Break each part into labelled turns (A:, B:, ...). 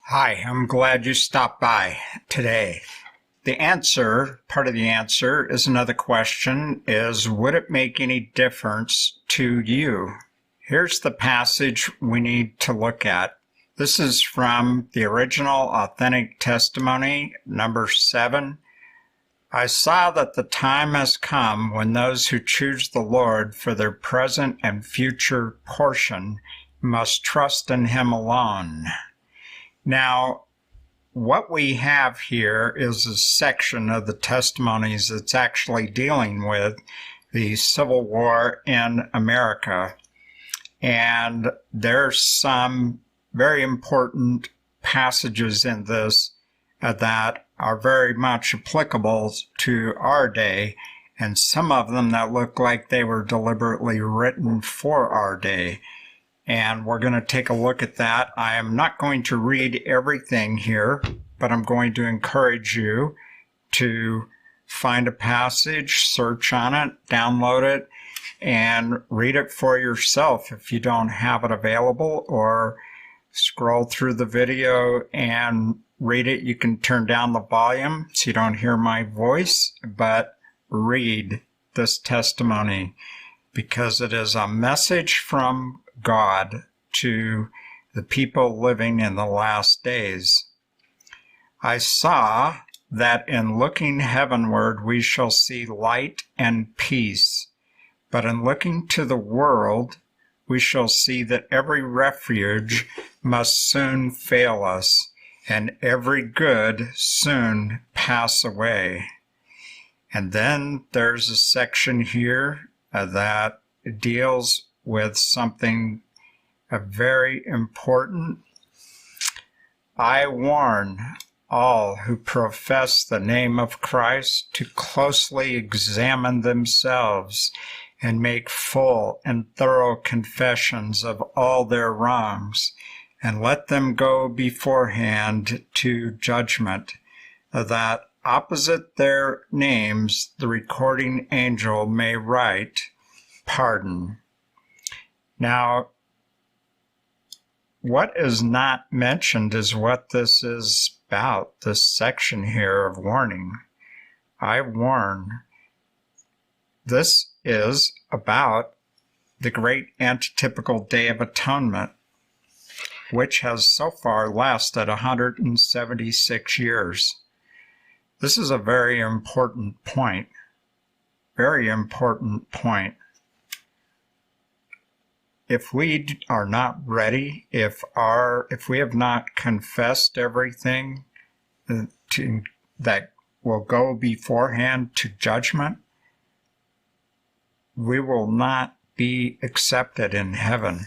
A: Hi, I'm glad you stopped by today. Part of the answer is another question is, would it make any difference to you? Here's the passage we need to look at. This is from the original authentic testimony, number 7. I saw that the time has come when those who choose the Lord for their present and future portion must trust in Him alone. Now, what we have here is a section of the testimonies that's actually dealing with the Civil War in America. And there's some very important passages in this that are very much applicable to our day, and some of them that look like they were deliberately written for our day. And we're going to take a look at that. I am not going to read everything here, but I'm going to encourage you to find a passage, search on it, download it, and read it for yourself if you don't have it available, or scroll through the video and read it. You can turn down the volume so you don't hear my voice, but read this testimony because it is a message from God to the people living in the last days. I saw that in looking heavenward we shall see light and peace, but in looking to the world we shall see that every refuge must soon fail us, and every good soon pass away. And then there's a section here that deals with something very important. I warn all who profess the name of Christ to closely examine themselves and make full and thorough confessions of all their wrongs, and let them go beforehand to judgment, that opposite their names the recording angel may write, Pardon. Now, what is not mentioned is what this is about, this section here of warning. I warn. This is about the great antitypical Day of Atonement, which has so far lasted 176 years. This is a very important point. Very important point. If we are not ready, if we have not confessed everything that will go beforehand to judgment, we will not be accepted in heaven.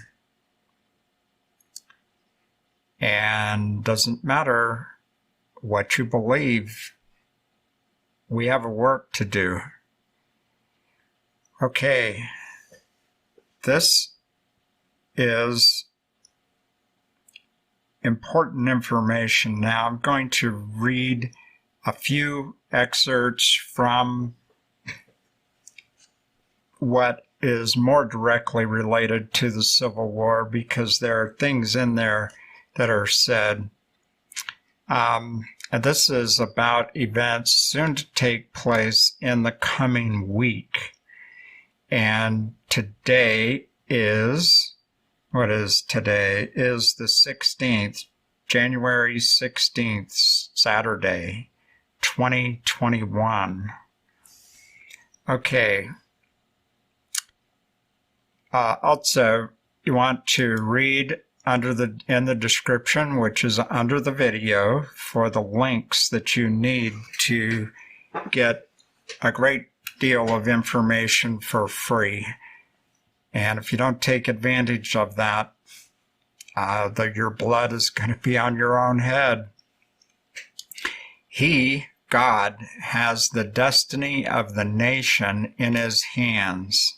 A: And doesn't matter what you believe, we have a work to do. Okay, this is important information. Now I'm going to read a few excerpts from what is more directly related to the Civil War, because there are things in there that are said. And this is about events soon to take place in the coming week. And today is... What is today? Is the 16th, January 16th, Saturday, 2021. Okay. Also, you want to read in the description, which is under the video, for the links that you need to get a great deal of information for free. And if you don't take advantage of that, your blood is going to be on your own head. He, God, has the destiny of the nation in His hands.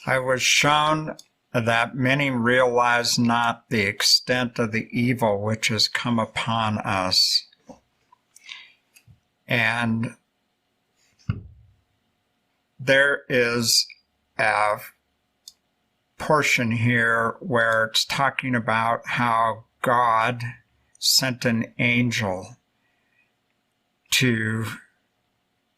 A: I was shown that many realize not the extent of the evil which has come upon us. And there is a portion here where it's talking about how God sent an angel to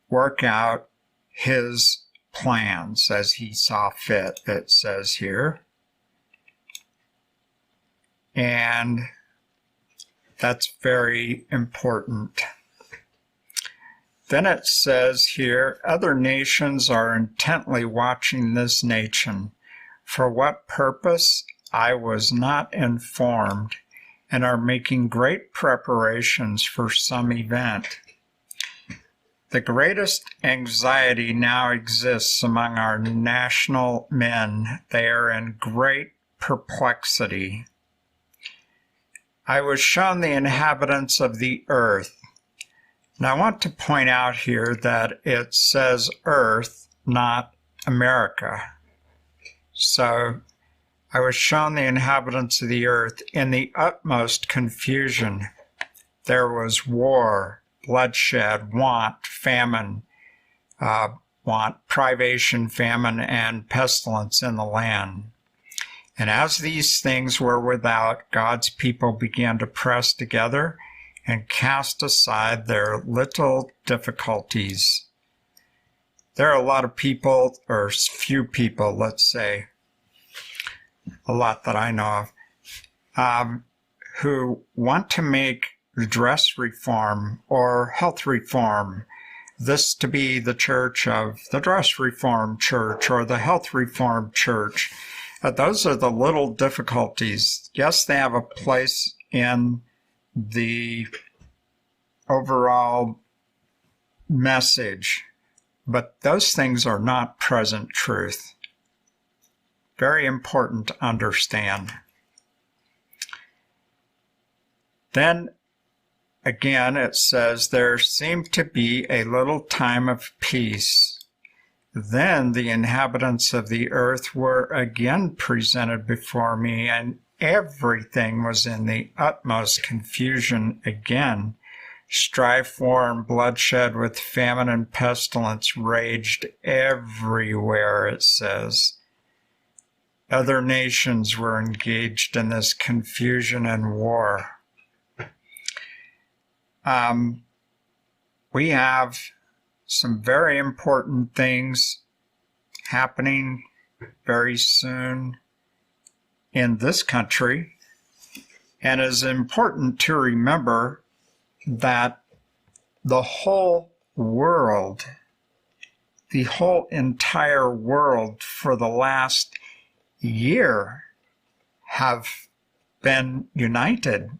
A: work out his plans as he saw fit, it says here. And that's very important. Then it says here, other nations are intently watching this nation. For what purpose? I was not informed, and are making great preparations for some event. The greatest anxiety now exists among our national men. They are in great perplexity. I was shown the inhabitants of the earth. Now I want to point out here that it says earth, not America. So I was shown the inhabitants of the earth in the utmost confusion. There was war, bloodshed, want, famine, privation, famine, and pestilence in the land. And as these things were without, God's people began to press together and cast aside their little difficulties. There are a lot of people, or few people, let's say, a lot that I know of, who want to make dress reform or health reform this to be the church of the dress reform church or the health reform church. Those are the little difficulties. Yes, they have a place in the overall message, but those things are not present truth. Very important to understand. Then again, it says, there seemed to be a little time of peace. Then the inhabitants of the earth were again presented before me, and everything was in the utmost confusion again. Strife, war, and bloodshed with famine and pestilence raged everywhere, it says. Other nations were engaged in this confusion and war. We have some very important things happening very soon in this country, and it is important to remember that the whole world, the whole entire world for the last year have been united.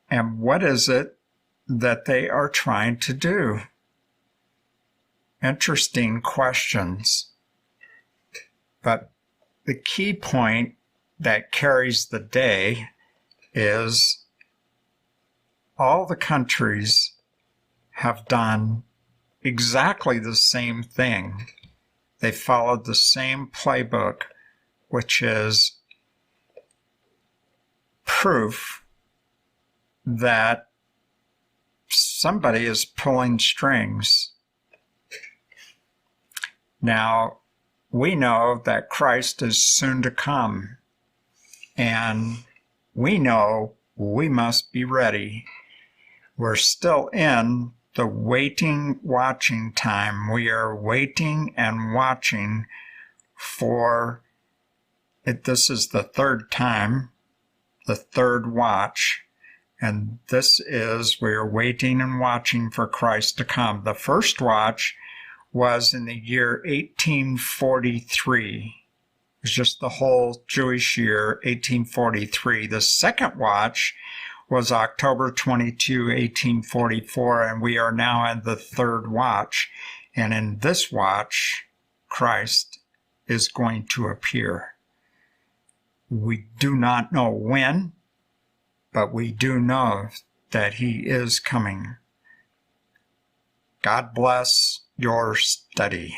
A: And what is it that they are trying to do? Interesting questions. But the key point that carries the day is all the countries have done exactly the same thing. They followed the same playbook, which is proof that somebody is pulling strings. Now, we know that Christ is soon to come, and we know we must be ready. We're still in the waiting, watching time. We are waiting and watching for it. This is the third time, the third watch. And this is, we are waiting and watching for Christ to come. The first watch was in the year 1843. It was just the whole Jewish year, 1843. The second watch was October 22, 1844, and we are now in the third watch. And in this watch, Christ is going to appear. We do not know when, but we do know that he is coming. God bless your study.